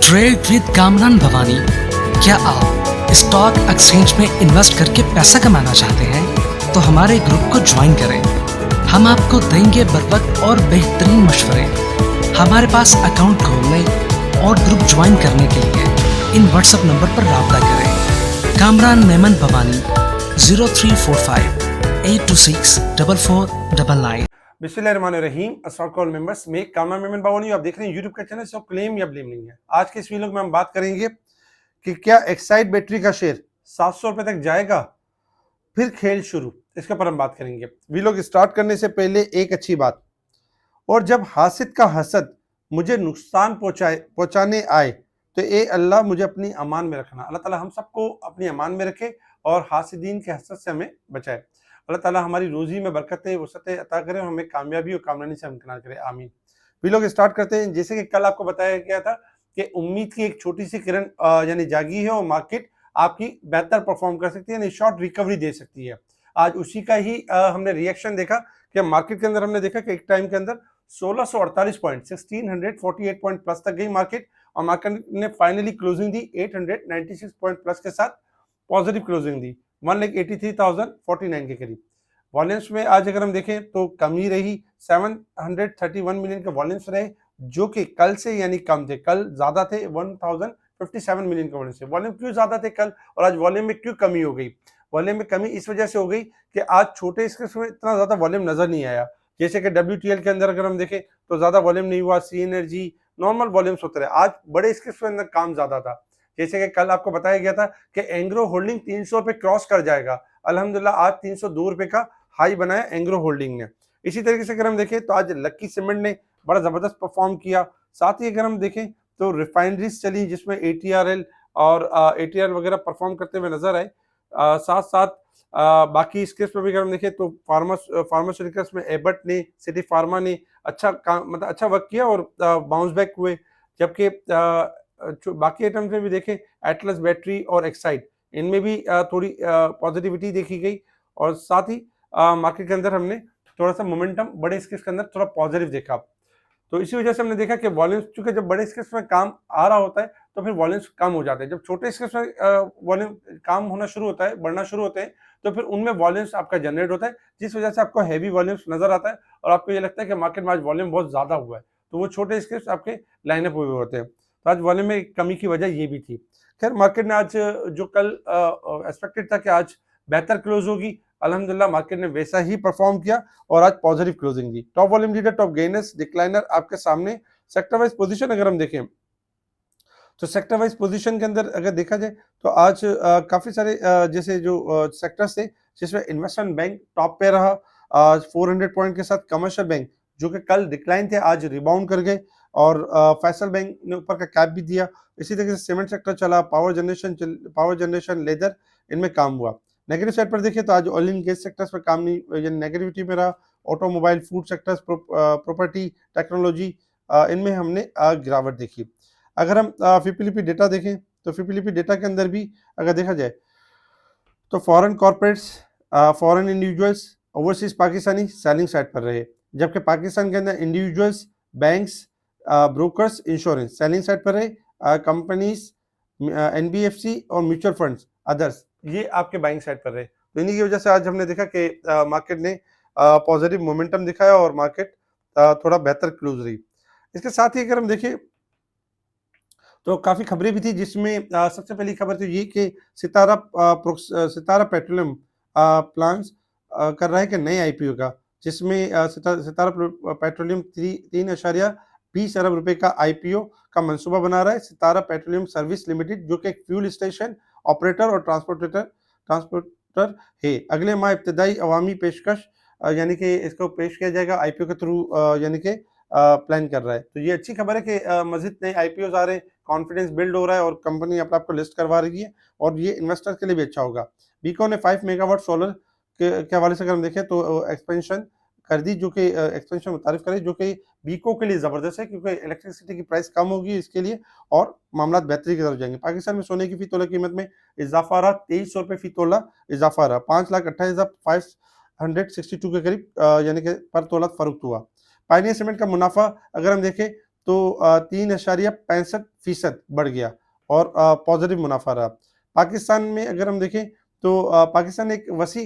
Trade with Kamran Bhavani. क्या आप stock exchange में इन्वेस्ट करके पैसा कमाना चाहते हैं तो हमारे ग्रुप को ज्वाइन करें। हम आपको देंगे बर वक्त और बेहतरीन मशवरे। हमारे पास अकाउंट खोलने और ग्रुप ज्वाइन करने के लिए इन व्हाट्सएप नंबर पर राब्ता करें। कामरान मेमन भवानी 0345 826 4499। बिस्मिल्लाहिर्रहमानिर्रहीम। अस्सलाम वालेकुम मेंबर्स, मैं कामरान मेमन भवानी, आप देख रहे हैं यूट्यूब का चैनल। सो क्लेम या ब्लेम नहीं है। आज के इस वीडियो में हम बात करेंगे कि क्या एक्साइड बैटरी का शेयर 700 रुपए तक जाएगा, फिर खेल शुरू। इसके ऊपर हम बात करेंगे। वीडियो स्टार्ट करने से पहले एक अच्छी बात, और जब हासिद का हसद मुझे नुकसान पहुंचाने आए तो ए अल्लाह मुझे अपनी अमान में रखना। अल्लाह ताला हम सबको अपनी अमान में रखे और हासिदीन के हसद से हमें बचाए। अल्लाह ताला हमारी रोजी में बरकतें वसअतें अता करे और हमें कामयाबी और कामरानी से हमकिनार करे, आमीन। वीडियो स्टार्ट करते हैं। जैसे कि कल आपको बताया गया था कि उम्मीद की एक छोटी सी किरण यानी जागी है और मार्केट आपकी बेहतर परफॉर्म कर सकती है, यानी शॉर्ट रिकवरी दे सकती है। आज उसी का ही हमने रिएक्शन देखा कि मार्केट के अंदर हमने देखा कि एक टाइम के अंदर 1648 पॉइंट 1648 पॉइंट प्लस तक गई मार्केट, और मार्केट ने फाइनली क्लोजिंग दी 896 पॉइंट प्लस के साथ पॉजिटिव क्लोजिंग दी 1,83,049 के करीब। वॉल्यूम्स में आज अगर हम देखें तो कमी रही, 731 मिलियन के वॉल्यूम्स रहे जो कि कल से यानी कम थे। कल ज्यादा थे 1057 मिलियन के वॉल्यूम से। वॉल्यूम क्यों ज्यादा थे कल और आज वॉल्यूम में क्यों कमी हो गई? वॉल्यूम में कमी इस वजह से हो गई कि आज छोटे स्क्रिप्ट में इतना ज्यादा वॉल्यूम नजर नहीं आया। जैसे कि WTL के अंदर अगर हम देखें तो ज्यादा वॉल्यूम नहीं हुआ, सी एनर्जी नॉर्मल वॉल्यूम्स होते रहे। आज बड़े स्क्रिप्ट के अंदर काम ज्यादा था। जैसे कि कल आपको बताया गया था कि एंग्रो होल्डिंग 300 रुपए क्रॉस कर जाएगा। अल्हम्दुलिल्लाह आज 302 रुपए का हाई बनाया एंग्रो होल्डिंग ने। इसी तरीके से अगर हम देखें तो आज लक्की सीमेंट ने बड़ा जबरदस्त परफॉर्म किया। साथ ही अगर हम देखें तो रिफाइनरीज चली जिसमें ATRL और ATR वगैरह परफॉर्म करते हुए नजर आए। साथ साथ बाकी स्क्रिप्ट में भी अगर हम देखें तो फार्मास्यूटिकल्स में एबट ने, सिटी फार्मा ने अच्छा काम मतलब अच्छा वर्क किया और बाउंस बैक हुए। जबकि बाकी आइटम्स में भी देखें एटलस बैटरी और एक्साइड, इनमें भी थोड़ी पॉजिटिविटी देखी गई। और साथ ही मार्केट के अंदर हमने थोड़ा सा मोमेंटम बड़े स्केल्स के अंदर थोड़ा पॉजिटिव देखा। तो इसी वजह से हमने देखा कि वॉल्यूम्स, चूंकि जब बड़े स्केल्स में काम आ रहा होता है तो फिर वॉल्यूम्स कम हो जाते हैं। जब छोटे स्केल्स में वॉल्यूम काम होना शुरू होता है, बढ़ना शुरू होते हैं, तो फिर उनमें वॉल्यूम्स आपका जनरेट होता है, जिस वजह से आपको हैवी वॉल्यूम्स नजर आता है और आपको ये लगता है कि मार्केट में आज वॉल्यूम बहुत ज्यादा हुआ है। तो वो छोटे स्केल्स आपके लाइनअप हुए होते हैं। तो आज वॉल्यूम में कमी की वजह ये भी थी। खैर मार्केट ने आज जो कल एक्सपेक्टेड था कि आज बेहतर क्लोज होगी, अल्हम्दुलिल्लाह मार्केट ने वैसा ही परफॉर्म किया और आज पॉजिटिव क्लोजिंग दी। Top volume leader, top gainers, decliner आपके सामने। सेक्टर वाइज पोजीशन अगर हम देखें तो सेक्टर वाइज पोजीशन के अंदर अगर देखा जाए तो आज काफी सारे जैसे जो सेक्टर्स थे जिसमें इन्वेस्टमेंट बैंक टॉप पे रहा 400 पॉइंट के साथ। कमर्शियल बैंक जो कि कल डिक्लाइन थे आज रिबाउंड कर गए और फैसल बैंक ने ऊपर का कैप भी दिया। इसी तरीके से सीमेंट सेक्टर चला, पावर जनरेशन, लेदर, इनमें काम हुआ। नेगेटिव साइड पर देखिए तो आज ऑयल एंड गैस सेक्टर्स पर काम नहीं, यानी नेगेटिविटी में रहा। Automobile, food sectors, property, technology, इनमें हमने गिरावट देखी। अगर हम फिपिलिपी डेटा देखें तो फिपिलिपी डेटा के अंदर भी अगर देखा जाए तो foreign corporates, foreign individuals, overseas Pakistani selling side पर रहे, जबकि पाकिस्तान के अंदर individuals, banks, brokers, insurance selling side पर रहे। कंपनीज, NBFC और म्यूचुअल फंड्स, अदर्स, ये आपके बाइंग साइड पर रहे। तो इन्हीं की वजह से आज हमने देखा कि मार्केट ने पॉजिटिव मोमेंटम दिखाया और मार्केट थोड़ा बेहतर क्लोज रही। इसके साथ ही अगर हम देखें तो काफी खबरें भी थी, जिसमें सबसे पहली खबर तो ये कि सितारा पेट्रोलियम प्लान्स कर रहा है कि नए IPO का, जिसमें सितारा पेट्रोलियम 3.20 अरब रुपए का IPO का मंसूबा बना रहा है। सितारा पेट्रोलियम सर्विस लिमिटेड जो कि एक फ्यूल स्टेशन ऑपरेटर और ट्रांसपोर्टर है। अगले माह इब्तदाई अवामी पेशकश यानी कि इसको पेश किया जाएगा IPO के थ्रू, यानी कि प्लान कर रहा है। तो ये अच्छी खबर है कि मजीद नए IPOs आ रहे हैं, कॉन्फिडेंस बिल्ड हो रहा है और कंपनी अपने आपको लिस्ट करवा रही है और ये इन्वेस्टर्स के लिए भी अच्छा होगा। बीको ने 5 मेगावाट सोलर के हवाले से अगर हम देखें तो एक्सपेंशन कर दी, जो कि एक्सपेंशन मुतारिफ करे, जो कि बीको के लिए जबरदस्त है क्योंकि इलेक्ट्रिसिटी की प्राइस कम होगी इसके लिए और मामला बेहतरी की तरफ जाएंगे। पाकिस्तान में सोने की फी तोला कीमत में इजाफा रहा, 2300 रुपये फी तोला इजाफा रहा, 5,28,562 के करीब यानी कि पर तोला फरोख्त हुआ। पायनियर सीमेंट का मुनाफा अगर हम देखें तो 3.65% बढ़ गया और पॉजिटिव मुनाफा रहा। पाकिस्तान में अगर हम देखें तो पाकिस्तान ने एक वसी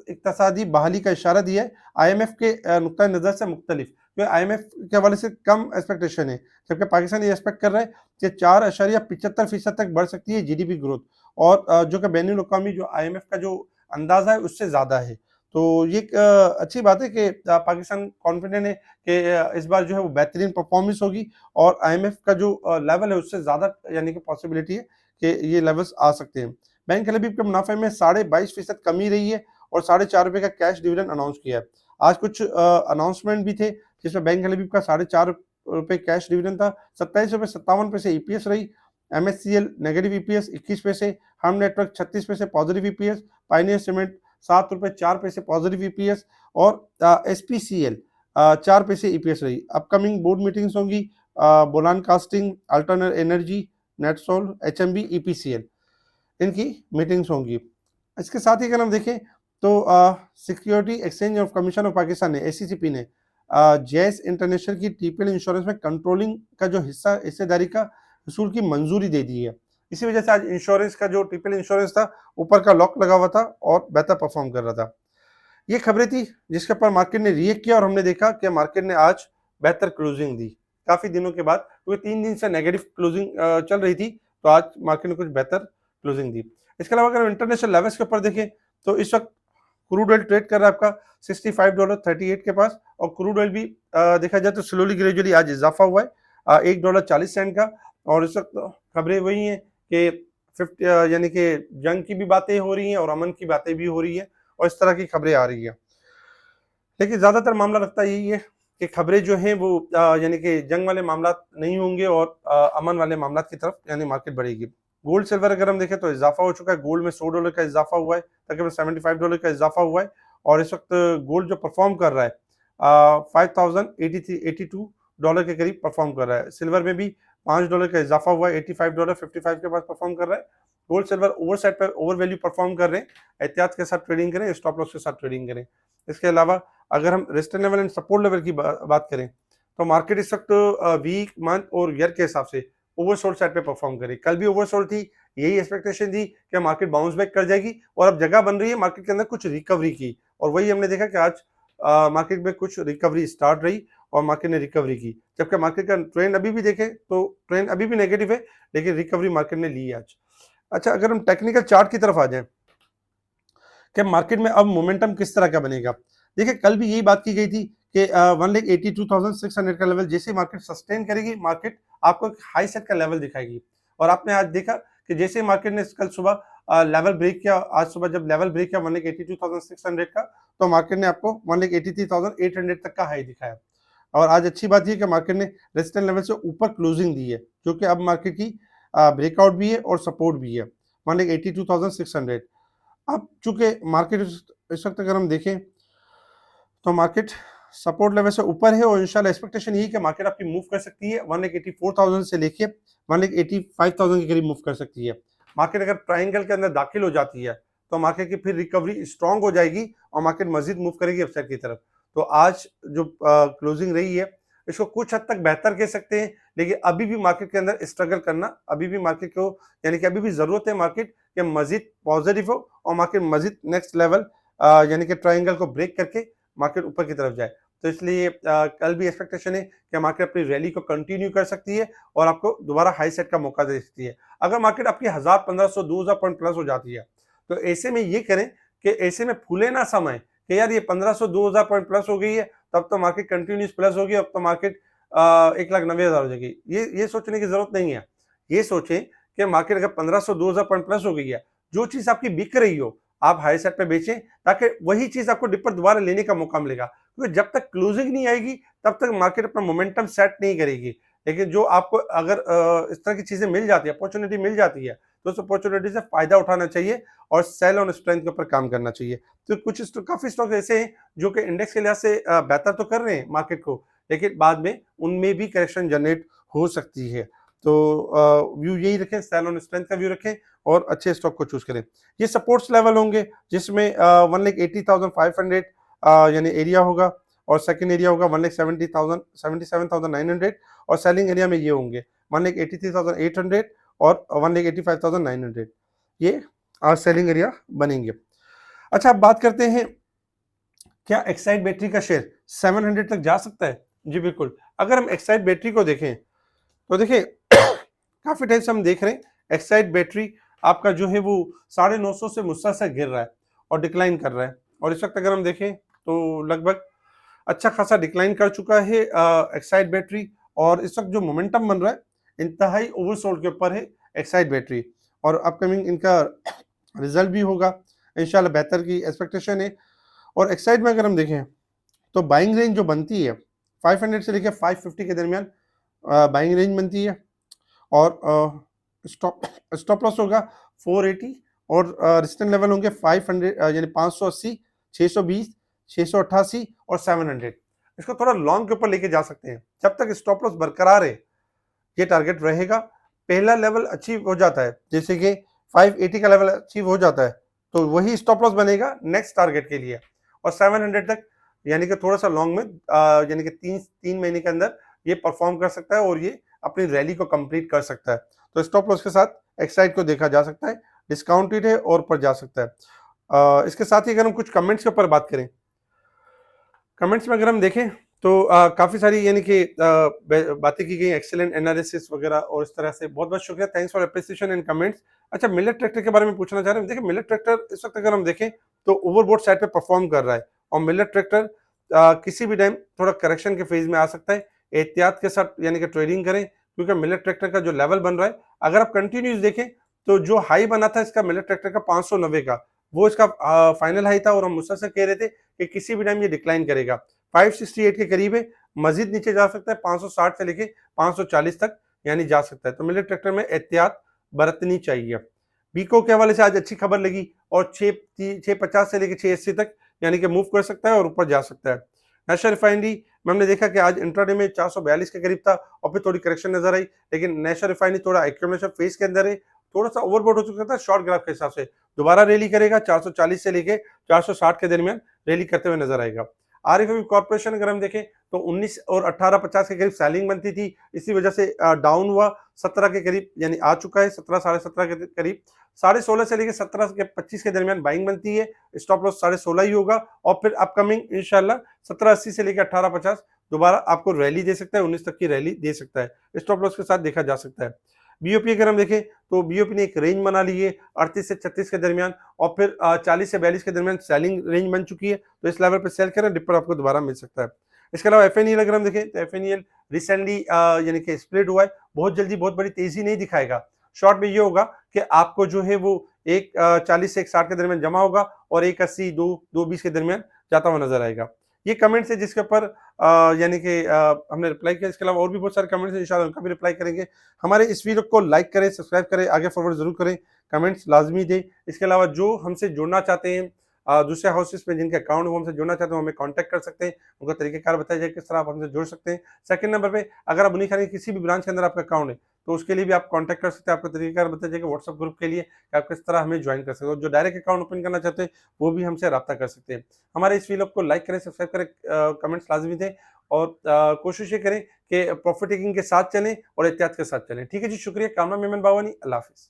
इक्तसादी बहाली का इशारा दिया है, आईएमएफ के नुक्ता नज़र से मुख्तलिफ, क्योंकि आईएमएफ के हवाले से कम एक्सपेक्टेशन है, जबकि पाकिस्तान ये एक्सपेक्ट कर रहा है कि 4.75% तक बढ़ सकती है जीडीपी ग्रोथ, और जो कि बैनुल अक़वामी जो आईएमएफ का जो अंदाज़ा है उससे ज़्यादा है। तो ये एक अच्छी बात है कि पाकिस्तान कॉन्फिडेंट है कि इस बार जो है वो बेहतरीन परफॉर्मेंस होगी, और आईएमएफ का जो लेवल है उससे ज़्यादा यानी कि पॉसिबिलिटी है कि ये लेवल्स आ सकते हैं। बैंक हलीब के मुनाफे में 22.5% कमी रही है और ₹4.5 का कैश डिविडेंड अनाउंस किया है। आज कुछ अनाउंसमेंट भी थे जिसमें बैंक हलीब का ₹4.5 कैश डिविडेंड था, ₹27.57 ईपीएस रही, एमएससीएल नेगेटिव ईपीएस 21 पैसे, हम नेटवर्क 36 पैसे positive EPS, Pioneer cement ₹7.04 positive EPS और एसपीसीएल 4 पैसे ईपीएस रही। अपकमिंग बोर्ड मीटिंग्स होंगी Bolan casting, alternate energy, NetSol, HMB, EPCL, इनकी मीटिंग्स होंगी। इसके साथ ही अगर हम देखें तो security exchange of commission of Pakistan ने एसीसीपी ने जैस इंटरनेशनल की टीपीएल इंश्योरेंस में कंट्रोलिंग का जो हिस्सेदारी का हसूल की मंजूरी दे दी है। इसी वजह से आज इंश्योरेंस का जो टीपीएल इंश्योरेंस था ऊपर का लॉक लगा हुआ था और बेहतर परफॉर्म कर रहा था। ये खबरें थी जिसके ऊपर मार्केट ने रिएक्ट किया और हमने देखा कि मार्केट ने आज बेहतर क्लोजिंग दी काफी दिनों के बाद, क्योंकि 3 दिन से नेगेटिव क्लोजिंग चल रही थी, तो आज मार्केट ने कुछ बेहतर क्लोजिंग दी। इसके अलावा अगर इंटरनेशनल लेवल्स के ऊपर देखें तो इस वक्त क्रूड ऑयल ट्रेड कर रहा है आपका $65.38 के पास, और क्रूड ऑयल भी देखा जाए तो स्लोली ग्रेजुअली आज इजाफा हुआ है $1.40 का, और इस वक्त खबरें वही हैं कि 50 यानी कि जंग की भी बातें हो रही हैं और अमन की बातें भी हो रही हैं, और इस तरह की खबरें आ रही हैं। लेकिन ज़्यादातर मामला लगता यही है कि खबरें जो हैं वो यानी कि जंग वाले मामला नहीं होंगे और अमन वाले मामला की तरफ यानी मार्केट बढ़ेगी। गोल्ड सिल्वर अगर हम देखें तो इजाफा हो चुका है, गोल्ड में $100 का इजाफा हुआ है, तकरीबन $75 का इजाफा हुआ है, और इस वक्त गोल्ड जो परफॉर्म कर रहा है $5,082 के करीब परफॉर्म कर रहा है। सिल्वर में भी $5 का इजाफा हुआ है, $85.55 के पास परफॉर्म कर रहा है। गोल्ड सिल्वर ओवर साइड पर ओवर वैल्यू परफॉर्म कर रहे हैं, एहतियात के साथ ट्रेडिंग करें, स्टॉप लॉस के साथ ट्रेडिंग करें। इसके अलावा अगर हम resistance level and support level की बात करें तो मार्केट इस वक्त वीक मंथ और ईयर के हिसाब से ओवरसोल्ड साइड पे परफॉर्म करे। कल भी ओवरसोल्ड थी, यही एक्सपेक्टेशन थी कि मार्केट बाउंस बैक कर जाएगी, और अब जगह बन रही है मार्केट के अंदर कुछ रिकवरी की, और वही हमने देखा कि आज मार्केट में कुछ रिकवरी स्टार्ट रही और मार्केट ने रिकवरी की, जबकि मार्केट का ट्रेंड अभी भी देखें तो ट्रेंड अभी भी नेगेटिव है, लेकिन रिकवरी मार्केट ने ली आज। अच्छा, अगर हम टेक्निकल चार्ट की तरफ आ जाएं कि मार्केट में अब मोमेंटम किस तरह का बनेगा, देखिए कल भी यही बात की गई थी कि 1,82,600 का लेवल जैसे मार्केट सस्टेन करेगी, मार्केट आपको एक हाई सेट का लेवल दिखाएगी, और आपने आज देखा कि जैसे मार्केट ने कल सुबह लेवल ब्रेक किया, आज सुबह जब लेवल ब्रेक किया 1,82,600 का, तो मार्केट ने आपको 1,83,800 तक का हाई दिखाया, और आज अच्छी बात यह कि मार्केट ने रेजिस्टेंस लेवल से ऊपर क्लोजिंग दी है, जो कि अब मार्केट की ब्रेकआउट भी है और सपोर्ट भी है 1,82,600। अब चूंकि मार्केट इस वक्त अगर हम देखें तो मार्केट सपोर्ट लेवल से ऊपर है, और इंशाल्लाह एक्सपेक्टेशन यही कि मार्केट आपकी मूव कर सकती है 1,84,000 से लेके 1,85,000 के करीब मूव कर सकती है। मार्केट अगर ट्रायंगल के अंदर दाखिल हो जाती है तो मार्केट की फिर रिकवरी स्ट्रांग हो जाएगी और मार्केट मजीद मूव करेगी अपसाइड की तरफ। तो आज जो क्लोजिंग रही है इसको कुछ हद तक बेहतर कह सकते हैं, लेकिन अभी भी मार्केट के अंदर स्ट्रगल करना, अभी भी मार्केट को यानी कि अभी भी जरूरत है मार्केट के मजीद पॉजिटिव हो और मार्केट मजीद नेक्स्ट लेवल यानी कि ट्रायंगल को ब्रेक करके मार्केट ऊपर की तरफ जाए। तो इसलिए कल भी एक्सपेक्टेशन है कि मार्केट अपनी रैली को कंटिन्यू कर सकती है और आपको दोबारा हाई सेट का मौका दे सकती है। अगर मार्केट आपकी 1000, 1500, 2000 पॉइंट प्लस हो जाती है तो ऐसे में ये करें कि ऐसे में फूले ना समय कि यार ये 1500, 2000 पॉइंट प्लस हो गई है, तब तो मार्केट कंटिन्यूस प्लस होगी, अब तो मार्केट 1,90,000 हो जाएगी। ये सोचने की जरूरत नहीं है। ये सोचें कि मार्केट अगर 1500, 2000 पॉइंट प्लस हो गई है, जो चीज आपकी बिक रही हो आप हाई सेट पे बेचें, ताकि वही चीज आपको डिप पर दोबारा लेने का मौका मिलेगा, क्योंकि जब तक क्लोजिंग नहीं आएगी तब तक मार्केट अपना मोमेंटम सेट नहीं करेगी। लेकिन जो आपको अगर इस तरह की चीजें मिल जाती है, अपॉर्चुनिटी मिल जाती है, तो उस अपॉर्चुनिटी से फायदा उठाना चाहिए और सेल ऑन स्ट्रेंथ के ऊपर काम करना चाहिए। तो कुछ काफी स्टॉक ऐसे हैं जो कि इंडेक्स के लिहाज से बेहतर तो कर रहे हैं मार्केट को, लेकिन बाद में उनमें भी करेक्शन जनरेट हो सकती है। तो व्यू यही रखें, सेल ऑन स्ट्रेंथ का व्यू रखें और अच्छे स्टॉक को चूज करें। ये सपोर्ट्स लेवल होंगे जिसमें 1,80,500 यानी एरिया होगा, और सेकंड एरिया होगा 1,70,000 और सेलिंग एरिया में ये होंगे 1,83,800 और 1,85,900, ये सेलिंग एरिया बनेंगे। अच्छा, अब बात करते हैं क्या एक्साइड बैटरी का शेयर 700 तक जा सकता है? जी बिल्कुल। अगर हम एक्साइड बैटरी को देखें तो देखिए काफी टाइम से हम देख रहे हैं एक्साइड बैटरी आपका जो है वो 950 से मुसलसल गिर रहा है और डिक्लाइन कर रहा है, और इस वक्त अगर हम देखें तो लगभग अच्छा खासा डिक्लाइन कर चुका है एक्साइड बैटरी, और इस वक्त जो मोमेंटम बन रहा है इंतहाई ओवरसोल्ड के ऊपर है एक्साइड बैटरी, और अपकमिंग इनका रिजल्ट भी होगा इंशाल्लाह, बेहतर की एक्सपेक्टेशन है। और एक्साइड में अगर हम देखें तो बाइंग रेंज जो बनती है 500 से लेकर 550 के दरमियान बाइंग रेंज बनती है, और स्टॉप लॉस होगा 480, और रेजिस्टेंस लेवल होंगे 500 यानी 580, 620, 688 और 700। इसको थोड़ा लॉन्ग के ऊपर लेके जा सकते हैं, जब तक स्टॉप लॉस बरकरार है ये टारगेट रहेगा। पहला लेवल अचीव हो जाता है, जैसे कि 580 का लेवल अचीव हो जाता है तो वही स्टॉप लॉस बनेगा नेक्स्ट टारगेट के लिए, और 700 तक यानी कि थोड़ा सा लॉन्ग में यानी कि तीन महीने के अंदर ये परफॉर्म कर सकता है और ये अपनी रैली को कंप्लीट कर सकता है। तो स्टॉप लॉस के साथ एक्साइड को देखा जा सकता है, डिस्काउंटेड है और ऊपर जा सकता है। इसके साथ ही अगर हम कुछ कमेंट्स के ऊपर बात करें, कमेंट्स में अगर हम देखें तो काफी सारी यानी कि बातें की गई, एक्सीलेंट एनालिसिस वगैरह, और इस तरह से बहुत बहुत शुक्रिया, thanks for appreciation and comments. अच्छा, मिलेट ट्रैक्टर के बारे में पूछना चाह रहे हैं। देखिए मिलेट ट्रैक्टर इस वक्त अगर हम देखें तो ओवरबोट साइड पे परफॉर्म कर रहा है, और मिलेट ट्रैक्टर किसी भी टाइम थोड़ा करेक्शन के फेज में आ सकता है, एहतियात के साथ यानी कि ट्रेडिंग करें, क्योंकि मिलेट ट्रैक्टर का जो लेवल बन रहा है अगर आप कंटिन्यूस देखें तो जो हाई बना था इसका मिलेट ट्रैक्टर का 590 का, वो इसका फाइनल हाई था, और हम मुझसे कह रहे थे कि किसी भी टाइम ये डिक्लाइन करेगा, 568 के करीब है, मजीद नीचे जा सकता है 560 से लेके 540 तक यानी जा सकता है। तो मिलेट ट्रैक्टर में एहतियात बरतनी चाहिए। बीको के हवाले से आज अच्छी खबर लगी, और 650 से लेके 680 तक यानी कि मूव कर सकता है और ऊपर जा सकता है। नेशनल रिफाइनरी में हमने देखा कि आज इंट्राडे में 442 के करीब था और फिर थोड़ी करेक्शन नजर आई, लेकिन नेशनल रिफाइनरी थोड़ा एक्यूमुलेशन फेज के अंदर है, थोड़ा सा ओवरबॉट हो चुका था शॉर्ट ग्राफ के हिसाब से, दोबारा रैली करेगा 440 से लेके 460 के दरमियान रैली करते हुए नजर आएगा। आरएफएल कॉर्पोरेशन अगर हम देखें तो 19 और 1850 के करीब सेलिंग बनती थी, इसी वजह से डाउन हुआ 17 के करीब यानी आ चुका है 17 17.5 के करीब, 16.5 से लेकर 17 के 25 के दरमियान बाइंग बनती है, स्टॉप लॉस 16.5 ही होगा, और फिर अपकमिंग इंशाल्लाह 1780 से लेकर 1850 दोबारा आपको रैली दे सकता है, 19 तक की रैली दे सकता है, स्टॉप लॉस के साथ देखा जा सकता है। बीओपी अगर हम देखें तो बीओपी ने एक रेंज बना ली है 38 से 36 के दरमियान, और फिर 40 से 42 के दरमियान सेलिंग रेंज बन चुकी है, तो इस लेवल पे सेल करें, डिप पर आपको दोबारा मिल सकता है। इसके अलावा एफएनईएल अगर हम देखें तो एफएनईएल रिसेंटली यानी कि स्प्लिट हुआ है, बहुत जल्दी बहुत बड़ी तेजी नहीं दिखाएगा, शॉर्ट में ये होगा कि आपको जो है वो एक 40 से 160 के दरमियान जमा होगा और 180 220 के दरमियान जाता हुआ नजर आएगा। ये कमेंट्स है जिसके ऊपर यानी कि हमने रिप्लाई किया। इसके अलावा और भी बहुत सारे कमेंट्स हैं, इंशाल्लाह उनका भी रिप्लाई करेंगे। हमारे इस वीडियो को लाइक करें, सब्सक्राइब करें, आगे फॉरवर्ड जरूर करें, कमेंट्स लाजमी दें। इसके अलावा जो हमसे जुड़ना चाहते हैं दूसरे हाउसेस में जिनके अकाउंट वो हमसे जुड़ना चाहते हैं, हमें कांटेक्ट कर सकते हैं, उनका तरीकेकार बताया जाए किस तरह आप हमसे जुड़ सकते हैं। सेकंड नंबर पे अगर आप उन्हीं खाने किसी भी ब्रांच के अंदर आपका अकाउंट है तो उसके लिए भी आप कांटेक्ट कर सकते हैं, आपका तरीकेकार बताया जाएगा व्हाट्सएप ग्रुप के लिए कि आप किस तरह हमें ज्वाइन कर सकते हो। जो डायरेक्ट अकाउंट ओपन करना चाहते हैं वो भी हमसे रब्ता कर सकते हैं। हमारे इस वीडियो को लाइक करें, सब्सक्राइब करें, कमेंट्स लाजमी दें, और कोशिश ये करें कि प्रॉफिट टेकिंग के साथ चलें और एहतियात के साथ चलें। ठीक है जी, शुक्रिया। कामरान मेमन बावानी, अल्लाह हाफिज़।